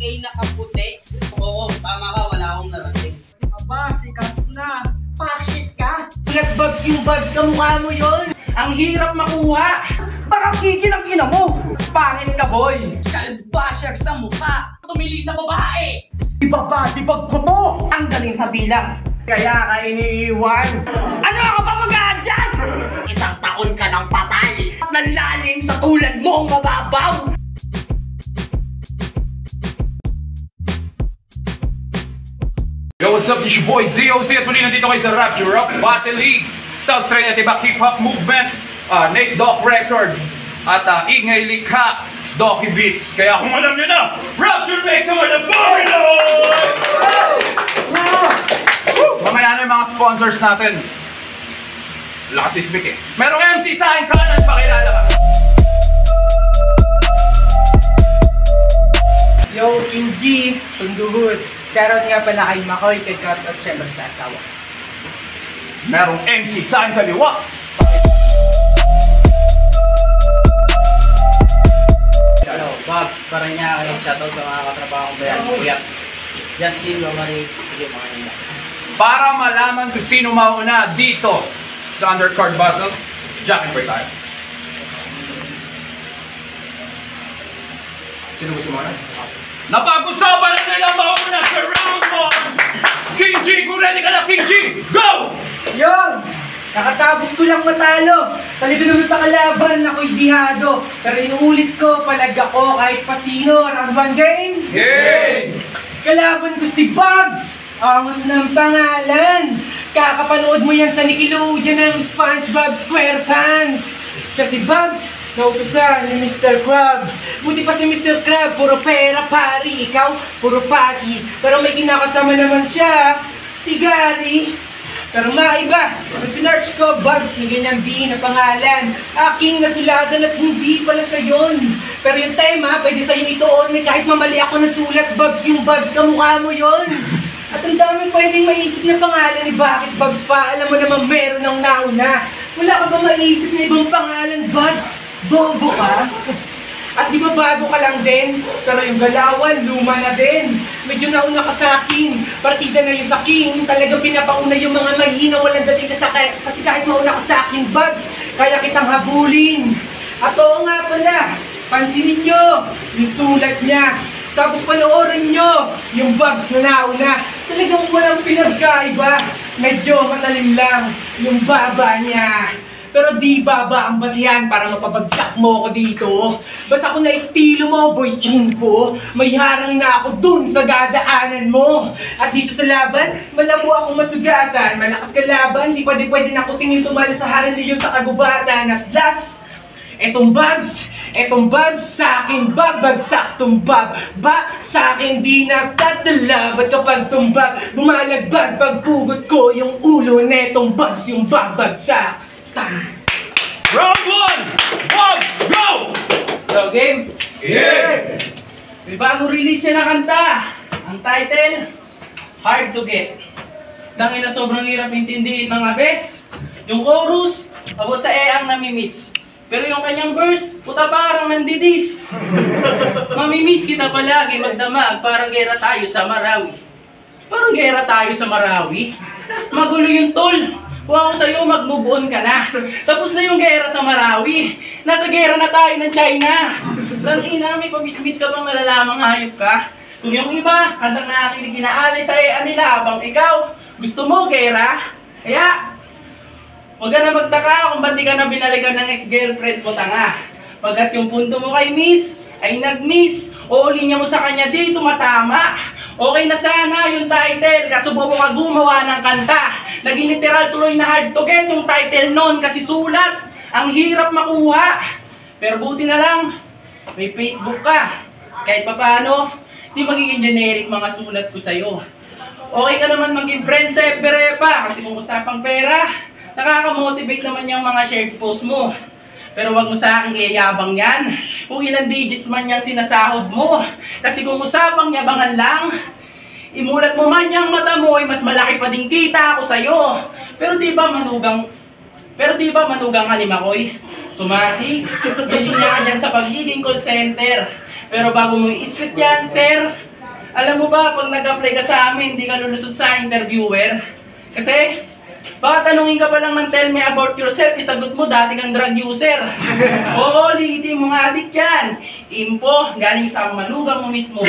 nakaputi. Oo, tama ka, wala akong narating. Aba, sikat na. Pakshit ka. Nag-bugs yung bugs, kamukha mo yun. Ang hirap makuha. Baka kikil ang ina mo. Pangit ka, boy. Kalbasyag sa mukha. Tumili sa babae. Ibabadibag ko to. Ang galing sa bilang. Kaya ka iniiwan. Ano ka ba mag-a-adjust? Isang taon ka ng patay. Nanlalim sa tulad mong mababaw. Yo, what's up? This your boy ZOZ at muli nandito kayo sa Rapture Rock Battle League sa Australia Tibak Hip Hop Movement, Nate Doc Records at Ingay Likha, Docky Beats. Kaya kung alam nyo na, Rapture makes some motherfucking noise! Mamaya na yung mga sponsors natin. Lakas ismik eh. Merong MC sa akin kanan, pakilala ka. Yo, King G, Tunduhod. Shoutout nga pala kay Makoy, kay Kat at siya magsasawa. Merong MC sa akin kaliwa. Hello, Bobs, parang niya kayo shoutout sa mga katrabaho ko bayan. Kuya, Justin, Lomari, sige mga nila. Para malaman kung sino mauna dito sa undercard battle, Jack and Bray tayo. Sino gusto mo na? Napag-usapan na nila mauna sa round 1! King G, kung ready ka na, King G, go! Yo! Nakatapos ko lang matalo. Talito naman sa kalaban, ako'y dihado. Pero inuulit ko, palag ako kahit pa sino. Round 1 game? Game! Kalaban ko si Bobs! Angas ng pangalan! Kakapanood mo yan sa Nickelodeon ng SpongeBob SquarePants! Siya si Bobs, nautusan ni Mr. Krab. Buti pa si Mr. Krab, puro pera pari. Ikaw, puro pati. Pero may kinakasama naman siya, si Gary. Pero maiba, ang sinearch ko, Bobs, ni ganyan V na pangalan. Aking nasulatan at hindi pala siya yun. Pero yung tema, pwede sa'yo ituon na kahit mamali ako nasulat, Bobs, yung Bobs, kamukha mo yun. At ang dami pwedeng maisip na pangalan ni bakit Bobs pa? Alam mo naman meron ng nauna. Wala ka ba maisip na ibang pangalan, Bobs? Bobo ka? At di ba bago ka lang din? Pero yung galawan, luma na din. Medyo nauna ka sa akin. Partida na yung sa King. Talagang pinapauna yung mga mahina. Walang dating ka sa kasi kahit mauna ka sa akin, Bobs, kaya kitang habulin. At oo nga pala, pansinin nyo yung sulat niya. Tapos panoorin nyo yung Bobs na nauna. Talagang walang pinagkaiba. Medyo matalim lang yung baba niya. Pero di baba ang basihan para mapabagsak mo ako dito. Basta kung na-estilo mo, boy info, may harang na ako dun sa dadaanan mo. At dito sa laban, malamo akong masugatan. Malakas ka laban, di pwede na ako tingin tumalo sa harang niyo sa kagubatan. At last, etong Bobs sa akin babagsak tumbab. Ba sa akin di nagtatalabat kapag tumbab. Bumalagbag pagpugot ko yung ulo netong Bobs yung babagsak. Round 1! Bobs, go! So, game? Yeah! May bagong release siya na kanta. Ang title, Hard to Get. Dangin na sobrang hirap intindihin mga bes. Yung chorus, abot sa ang namimiss. Pero yung kanyang verse, puta parang nandidis. Mamimiss kita palagi magdamag, parang gera tayo sa Marawi. Parang gera tayo sa Marawi? Magulo yung tol. Kung ako sa'yo, mag-move on ka na. Tapos na yung gera sa Marawi. Nasa gera na tayo ng China. Lang ina, may pamismis ka bang malalamang hayop ka? Kung yung iba, handang nakikinig ginaalay sa nila habang ikaw, gusto mo gera? Kaya, huwag ka na magtaka kung ba't di ka na binalikan ng ex-girlfriend mo tanga. Pagkat yung punto mo kay miss, ay nag-miss, o linya mo sa kanya di tumatama. Okay na sana yung title, kaso bobo ka gumawa ng kanta. Naging literal tuloy na hard to get yung title nun kasi sulat, ang hirap makuha. Pero buti na lang, may Facebook ka. Kahit papaano, di magiging generic mga sulat ko sa'yo. Okay ka naman maging friend sa FB pa, kasi kung usapang pera, nakaka-motivate naman yung mga shared post mo. Pero wag mo sa akin iyayabang yan. Kung ilang digits man yan sinasahod mo. Kasi kung usapang yabangan lang, imulat mo man yung mata mo, ay mas malaki pa din kita ako sa'yo. Pero di ba manugang ka ni Makoy? Sumatik, may linya ka dyan sa pagiging call center. Pero bago mo i-split yan, sir, Alam mo ba, pag nag-apply ka sa amin, hindi ka lulusot sa interviewer? Kasi, baka tanungin ka pa lang ng tell me about yourself, isagot mo, dati kang drug user. Oo, liitin mo nga adik yan. Impo, galing sa malugang mo mismo.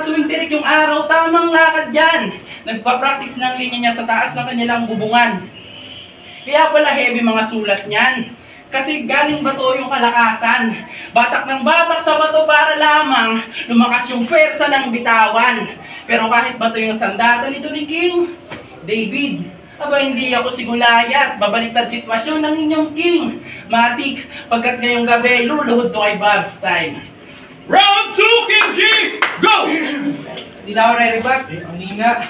Tuwing tirik yung araw, tamang lakad yan. Nagpa-practice ng linya niya sa taas ng kanilang bubungan. Kaya pala heavy mga sulat niyan. Kasi galing bato yung kalakasan. Batak ng batak sa bato para lamang lumakas yung pwersa ng bitawan. Pero kahit bato yung sandata nito ni King David, aba hindi ako sigulayat. Babaliktad sitwasyon ng inyong King Matik, pagkat ngayong gabi luluhod to kay Babs time. Round 2, King G! Go! Hindi na ako re-reback. Hindi nga.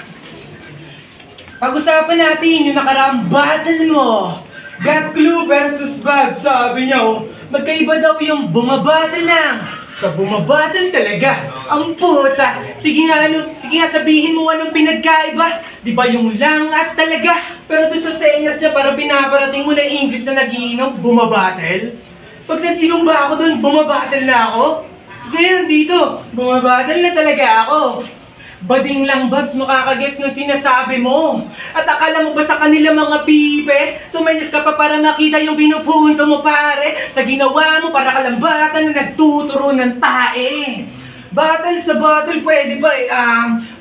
Pag-usapan natin yung nakaraang battle mo. Got Clue versus Babs. Sabi niya, magkaiba daw yung bumabattle lang sa bumabattle talaga. Ang puta. Sige nga sabihin mo anong pinagkaiba. Di ba yung lang at talaga? Pero doon sa senyas niya para pinaparating mo na English na nagiinom, bumabattle. Pag nag-inom ba ako doon, bumabattle na ako? Kasi yan dito, bumabattle na talaga ako. Bading lang, Babs, makakagets ng sinasabi mo. At akala mo ba sa kanila mga pipe? Sumenyas ka pa para makita yung binupunto mo, pare. Sa ginawa mo para kalambatan na nagtuturo ng tae. Battle sa battle, pwede ba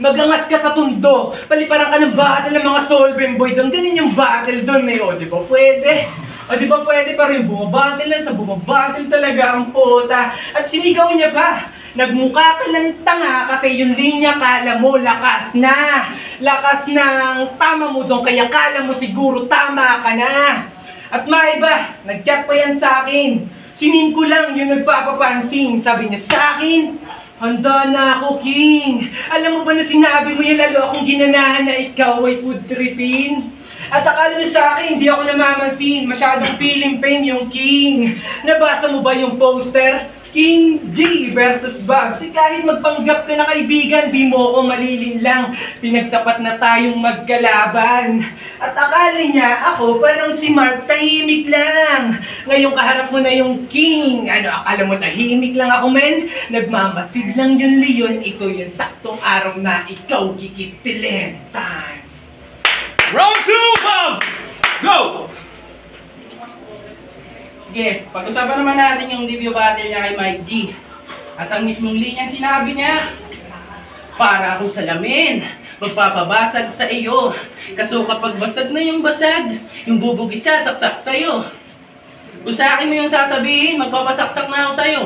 magangas ka sa tundo. Paliparan ka ng battle ng mga solving boy doon. Ganun yung battle doon eh, o di ba pwede? O di ba pwede pa rin bumabattle lang sa bumabattle talaga ang puta. At sinigaw niya pa. Nagmukha ka lang tanga kasi yung linya kala mo lakas na. Lakas ng tama mo doon kaya kala mo siguro tama ka na. At maiba, nag-chat pa yan sa akin. Sinin ko lang yung nagpapapansin. Sabi niya sa akin, handa na ako, King. Alam mo ba na sinabi mo yan lalo akong ginanahan na ikaw ay food tripin? At akala niyo sa akin, hindi ako namamansin. Masyadong feeling pain yung King. Nabasa mo ba yung poster? King G versus Babs. Kahit magpanggap ka na kaibigan, di mo ako malilinlang. Pinagtapat na tayong magkalaban. At akala niya ako parang si Mark, tahimik lang. Ngayong kaharap mo na yung King. Ano, akala mo tahimik lang ako, men? Nagmamasid lang yung leon. Ito yung saktong araw na ikaw kikitilin. Time. Round 2, Babs! Go! Sige, pag-usapan naman natin yung debut battle niya kay Mike G. At ang mismong linyang sinabi niya, para akong salamin, magpapabasag sa iyo. Kaso kapag basag na yung basag, yung bubog isa saksak sa'yo. Kung sa akin mo yung sasabihin, magpapasaksak na ako sa'yo.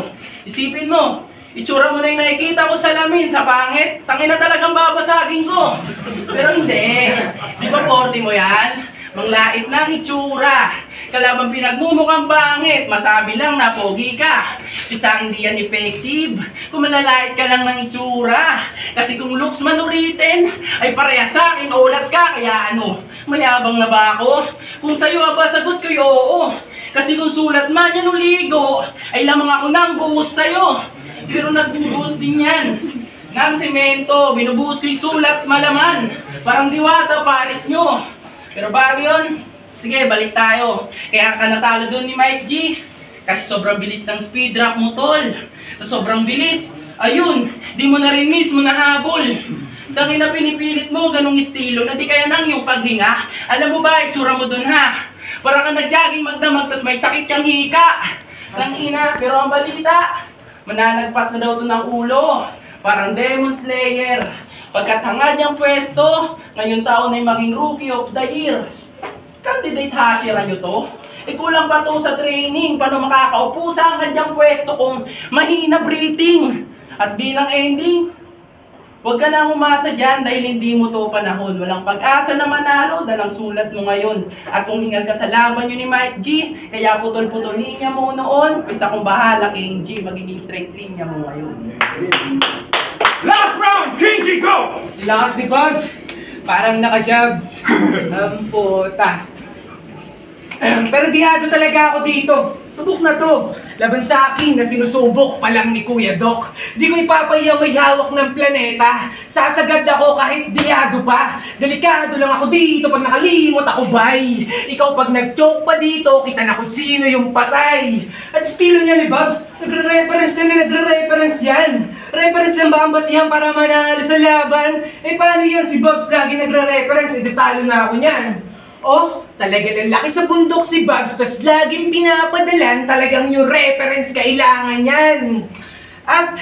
Isipin mo, itsura mo na yung nakikita ko sa lamin, sa pangit, tangin na talagang babasagin ko. Pero hindi, di ba 40 mo yan? Manglait na ang itsura. Kalabang pinagmumukhang pangit, masabi lang na pogi ka. Isa hindi yan effective kung malalait ka lang ng itsura. Kasi kung looks man uritin, ay pareha sa akin, olas ka. Kaya ano, mayabang na ba ako? Kung sa'yo aba, sagot ko'y oo. Kasi kung sulat man yan uligo, ay lamang ako nang buhos sa'yo. Pero nagbubuhos din yan ng semento, binubuhos ko'y sulat malaman. Parang diwata pares nyo. Pero bago yun, sige, balik tayo. Kaya ka natalo doon ni Mike G. Kasi sobrang bilis ng speed drop mo, tol. Sa sobrang bilis, ayun, di mo na rin mismo nahabol. Dahil na pinipilit mo ganong estilo na di kaya nang yung paghinga. Alam mo ba, itsura mo doon ha? Para ka nag-jogging magdamag, tas may sakit kang hika. Nang ina, pero ang balita, mananagpas na daw to ng ulo. Parang Demon Slayer. Pagkatangad niyang pwesto, ngayong taon ay maging Rookie of the Year. Candidate Hashira nyo to? Kulang pa to sa training. Paano makakaupo sa kanyang pwesto kung mahina breathing? At bilang ending, huwag ka nang umasa dyan dahil hindi mo to panahon. Walang pag-asa na manalo dahil ang sulat mo ngayon. At kung hingal ka sa laban nyo ni Mike G, kaya putol-putol linya mo noon, isa kong bahala, King G, magiging straight linya mo ngayon. Last round, King G, go! Lakas ni Babs. Parang naka-jabs. Ang puta. Pero dihado talaga ako dito. Subok na to. Laban sa akin na sinusubok pa lang ni Kuya Doc. Di ko ipapahiya may hawak ng planeta. Sasagad ako kahit diado pa. Delikado lang ako dito pag nakalimot ako, bay. Ikaw pag nag-joke pa dito, kita na kung sino yung patay. At estilo niya ni Babs, nagre-reference yan. Reference lang ba ang basihan para manalo sa laban? Eh paano yan? Si Babs lagi nagre-reference, eh detalo na ako niyan. Oh, talaga lalaki sa bundok si Babs, tas laging pinapadalan, talagang yung reference kailangan yan. At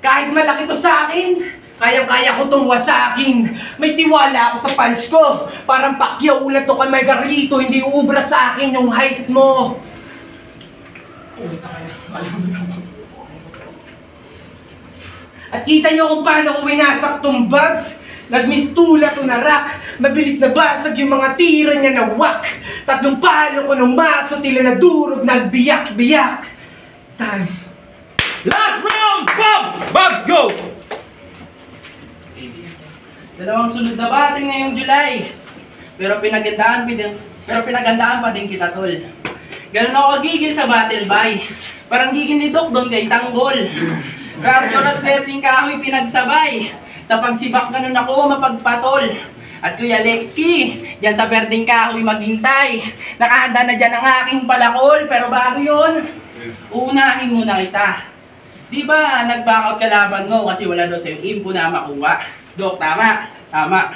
kahit malaki to sa akin, kayang-kaya ko tong wasakin. May tiwala ako sa punch ko. Parang Pacquiao ulat to kay Margarito, hindi ubra sa akin yung height mo. At kita nyo kung paano ko winasak tong Babs. Nagmistula to na rock. Mabilis na basag yung mga tira niya na wak. Tatlong palo ko ng maso, tila na durog, nagbiyak-biyak. Time. Last round, Babs! Babs, go! Dalawang sunod na bating ngayong July. Pero pinagandaan pa din kita, tol. Ganun ako gigil sa battle bay. Parang gigil ni Doc doon kay Tanggol. Rapture at Berting Kahoy pinagsabay. Sa pagsibak ganun ako mapagpatol. At Kuya Lexki, dyan sa Berting Kahoy maghintay. Nakahanda na dyan ang aking palakol. Pero bago yun, uunahin muna kita. Di ba nag-backout kalaban mo kasi wala daw sa'yo info na makuha? Dok, tama. Tama.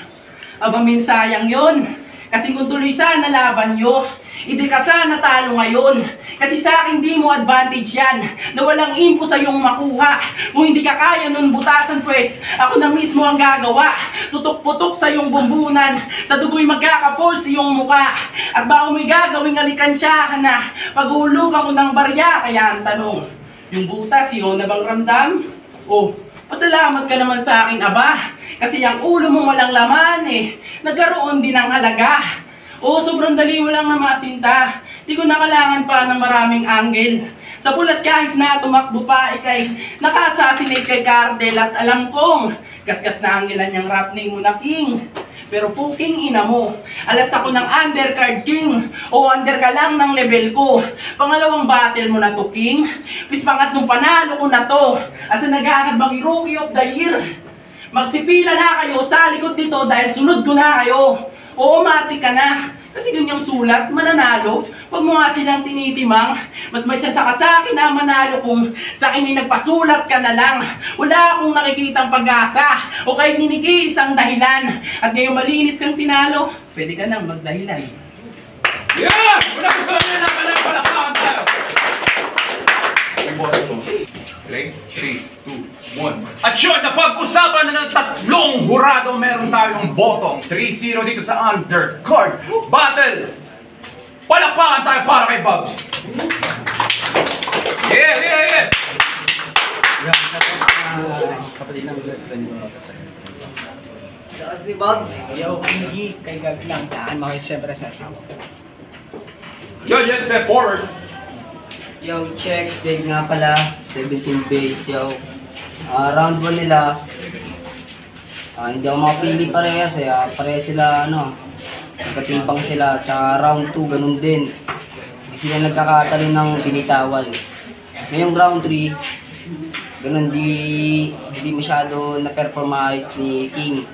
Aba, minsayang yun. Kasi kung tuloy sana laban nyo, hindi ka sana talo ngayon. Kasi sa akin di mo advantage yan, na walang info sa iyong makuha. Kung hindi ka kaya nun butasan, pues, ako na mismo ang gagawa. Tutok-putok sa iyong bumbunan, sa dugo'y magkakapol sa iyong muka. At baka may gagawing alikansyahan na, pag-uulugan ko ng barya, kaya ang tanong, yung butas, yun na bang ramdam? Oh, pasalamat ka naman sa akin, aba. Kasi ang ulo mo walang laman eh. Nagkaroon din ng halaga. Oo, sobrang dali mo lang na masinta. Di ko nakalangan pa ng maraming angle. Sa bulat kahit na tumakbo pa, ikay nakasasinate kay Cardel. At alam kong kaskas na anggelan niyang rap name mo na king. Pero puking ina mo, alas ako ng undercard king. O under ka lang ng level ko. Pangalawang battle mo na to, king. Pis pangatlong panalo ko na to. Asa nag-aangad bang rookie of the year? Magsipila na kayo sa likod dito dahil sunod ko na kayo. Oo, mati ka na. Kasi ganyang sulat, mananalo. Huwag mo nga silang tinitimang. Mas may tsansa ka sa akin na manalo kung sa akin ay nagpasulat ka na lang. Wala akong nakikitang pag-asa o kahit ninigis ang dahilan. At ngayong malinis kang tinalo, pwede ka nang magdahilan. Yeah! Wala ko sa nila na palakpakan tayo. Okay, 3, 2, 1. At yun, napag-usapan na ng tatlong hurado. Meron tayong botong 3-0 dito sa undercard battle. Palakpakan tayo para kay Babs. Yeah! Kapatid ng Taas ni Babs. Yo, hindi kay Gab lang. Daan mo kayo siyempre sa asawa. Judges, step forward. Yo, check. Dave nga pala. 17 base, yo. Round 1 nila. Hindi ako makapili parehas eh. Parehas sila, nagkatimpang sila. Tsaka round 2, ganun din. Hindi sila nagkakatalo ng binitawan. Ngayong round 3, ganun hindi masyado na-perform ayos ni King.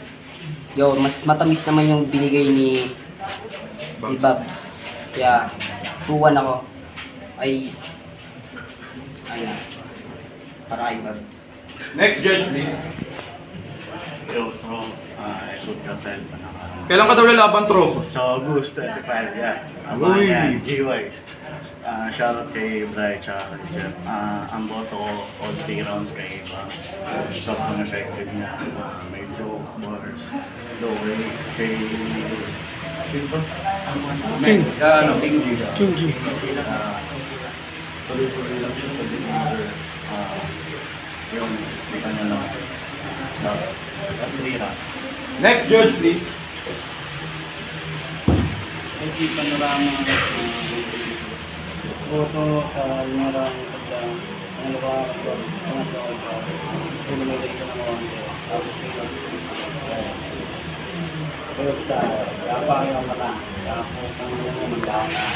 Yo, mas matamis naman yung binigay ni Babs. Kaya, 2-1 ako. Ayan. Para kay Babs. Next judge, please. Yo, Tro, shoot cartel pa na. Kailan ka daw lalaban, Tro? Sa August 25, yeah. Uy! Yan, G-Wise. Shoutout kay Bri, tsaka kay Jeff. Ang boto ko, all 3 rounds kay Iba. Sobrang effective niya. May joke, bars. Low, kay... Sino ba? King G. Tuloy-tuloy lang siya sa deliver. Yung, di kanya lang. At 3 rounds. Next judge, please. Kasi panorama boto sa maraming pagka ano ba so lumilay ka ng mga tapos pero sa kaya pa yung mata tapos ang mga